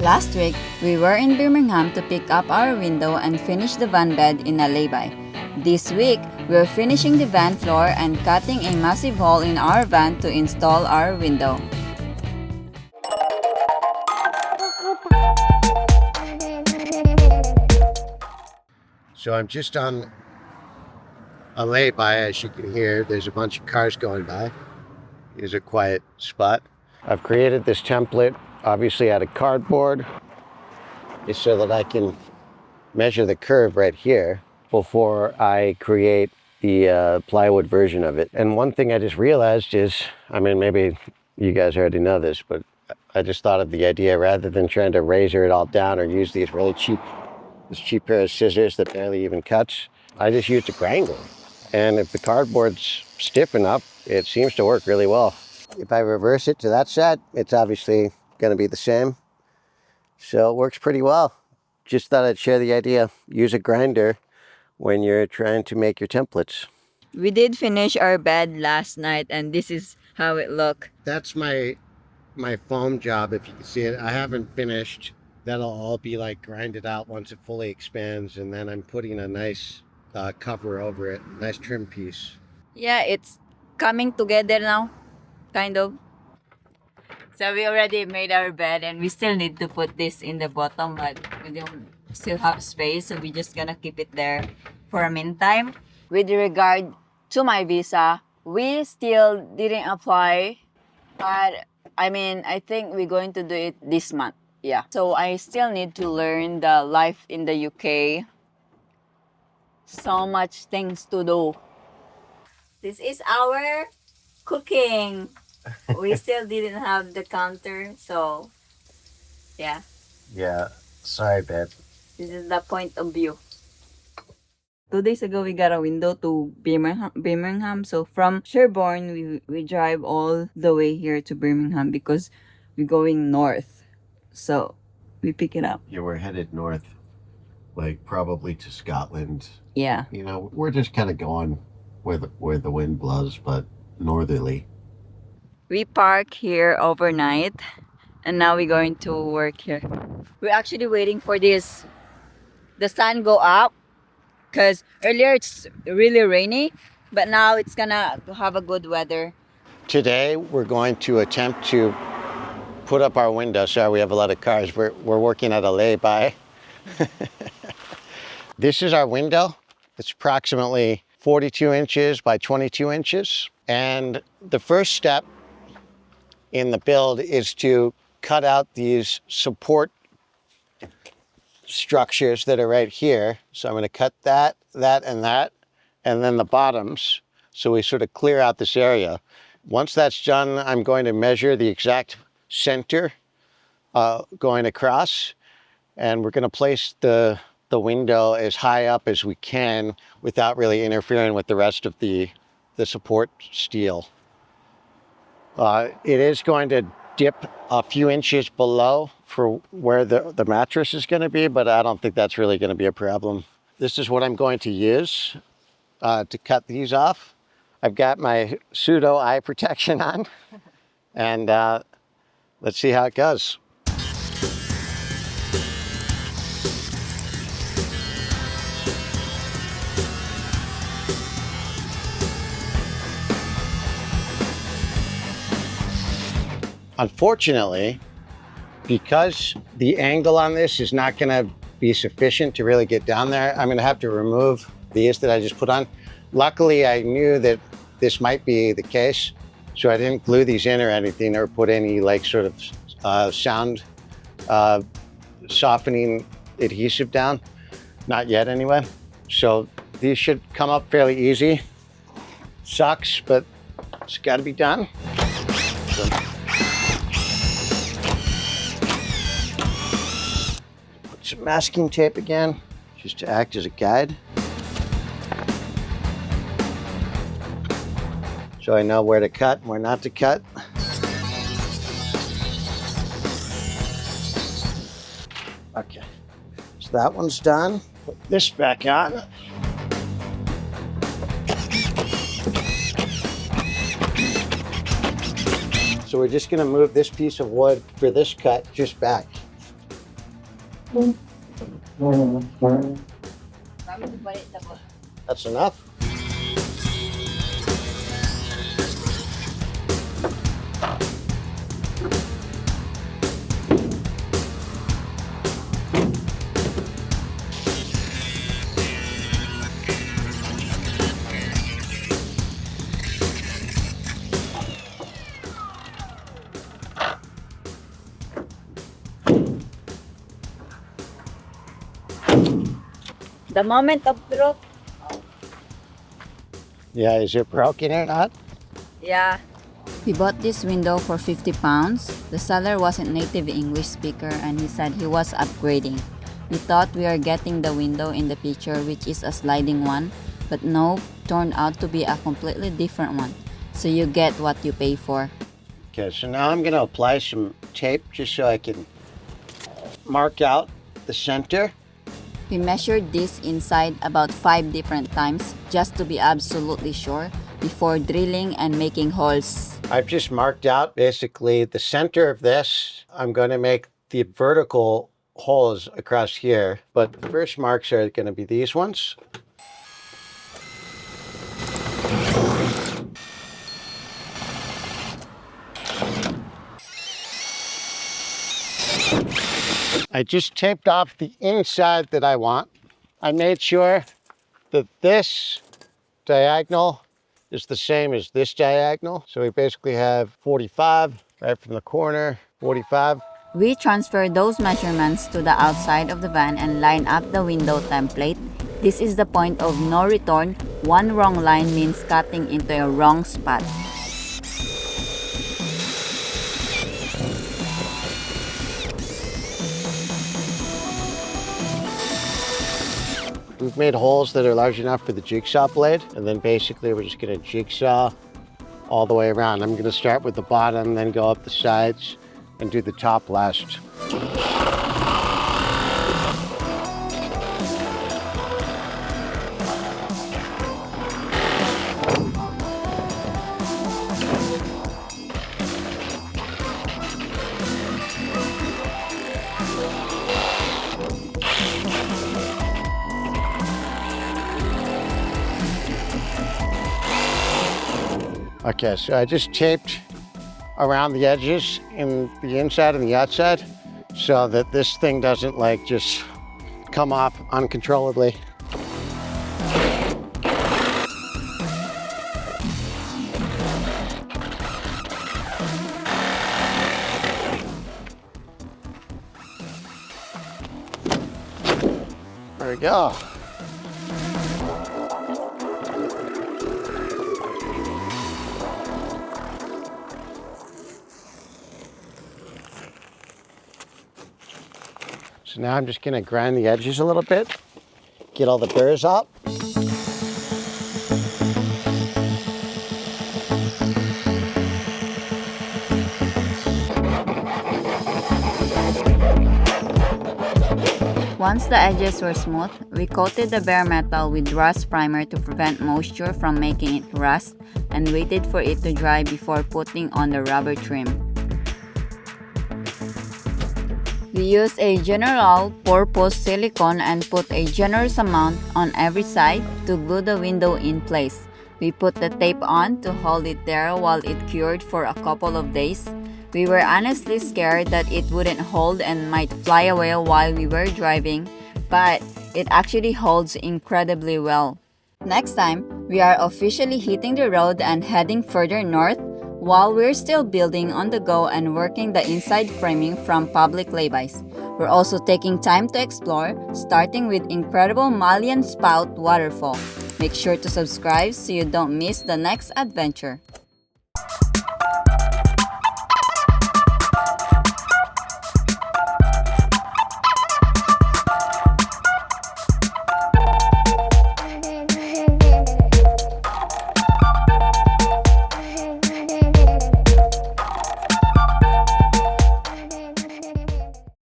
Last week, we were in Birmingham to pick up our window and finish the van bed in a lay-by. This week, we're finishing the van floor and cutting a massive hole in our van to install our window. So I'm just on a lay-by, as you can hear. There's a bunch of cars going by. Here's a quiet spot. I've created this template, obviously out of cardboard, just so that I can measure the curve right here before I create the plywood version of it. And one thing I just realized is, I mean, maybe you guys already know this, but I just thought of the idea, rather than trying to razor it all down or use these really cheap pair of scissors that barely even cuts, I just used a grinder. And if the cardboard's stiff enough, it seems to work really well. If I reverse it to that side, it's obviously going to be the same. So it works pretty well. Just thought I'd share the idea. Use a grinder when you're trying to make your templates. We did finish our bed last night and this is how it looked. That's my foam job, if you can see it. I haven't finished. That'll all be like grinded out once it fully expands, and then I'm putting a nice cover over it, nice trim piece. Yeah, it's coming together now, kind of. So we already made our bed and we still need to put this in the bottom, but we don't still have space, so we're just gonna keep it there for a meantime. With regard to my visa, we still didn't apply, but I mean, I think we're going to do it this month. Yeah. So I still need to learn the life in the UK. So much things to do. This is our cooking. We still didn't have the counter, so yeah. Yeah, sorry, babe. This is the point of view. 2 days ago, we got a window to Birmingham. So from Sherborne, we drive all the way here to Birmingham because we're going north. So we pick it up. Yeah, we're headed north, like probably to Scotland. Yeah. You know, we're just kind of going where the wind blows, but northerly. We park here overnight and now we're going to work here. We're actually waiting for the sun go up, because earlier it's really rainy, but now it's gonna have a good weather. Today we're going to attempt to put up our window. Sorry, we have a lot of cars. We're working at a lay-by. This is our window. It's approximately 42 inches by 22 inches. And the first step in the build is to cut out these support structures that are right here. So I'm going to cut that, and then the bottoms. So we sort of clear out this area. Once that's done, I'm going to measure the exact center going across, and we're going to place the window as high up as we can without really interfering with the rest of the support steel. It is going to dip a few inches below for where the mattress is going to be, but I don't think that's really going to be a problem. This is what I'm going to use to cut these off. I've got my pseudo eye protection on, and let's see how it goes. Unfortunately, because the angle on this is not going to be sufficient to really get down there, I'm going to have to remove these that I just put on. Luckily, I knew that this might be the case, so I didn't glue these in or anything, or put any like sort of sound softening adhesive down. Not yet anyway. So these should come up fairly easy. Sucks, but it's got to be done. So, put some masking tape again, just to act as a guide. So I know where to cut and where not to cut. Okay, so that one's done. Put this back on. So we're just gonna move this piece of wood for this cut just back. That's enough. The moment of truth. Yeah, is it broken or not? Yeah. We bought this window for 50 pounds. The seller wasn't native English speaker and he said he was upgrading. We thought we are getting the window in the picture, which is a sliding one, but no, turned out to be a completely different one. So you get what you pay for. Okay, so now I'm gonna apply some tape just so I can mark out the center. We measured this inside about 5 different times just to be absolutely sure before drilling and making holes. I've just marked out basically the center of this. I'm gonna make the vertical holes across here, but the first marks are gonna be these ones. I just taped off the inside that I want. I made sure that this diagonal is the same as this diagonal. So we basically have 45 right from the corner, 45. We transferred those measurements to the outside of the van and line up the window template. This is the point of no return. One wrong line means cutting into a wrong spot. We've made holes that are large enough for the jigsaw blade, and then basically we're just gonna jigsaw all the way around. I'm gonna start with the bottom, then go up the sides, and do the top last. Okay, so I just taped around the edges in the inside and the outside so that this thing doesn't like just come off uncontrollably. There we go. So now I'm just gonna grind the edges a little bit, get all the burrs up. Once the edges were smooth, we coated the bare metal with rust primer to prevent moisture from making it rust and waited for it to dry before putting on the rubber trim. We used a general purpose silicone and put a generous amount on every side to glue the window in place. We put the tape on to hold it there while it cured for a couple of days. We were honestly scared that it wouldn't hold and might fly away while we were driving, but it actually holds incredibly well. Next time, we are officially hitting the road and heading further north while we're still building on the go and working the inside framing from public laybys. We're also taking time to explore, starting with incredible Malian Spout waterfall. Make sure to subscribe so you don't miss the next adventure.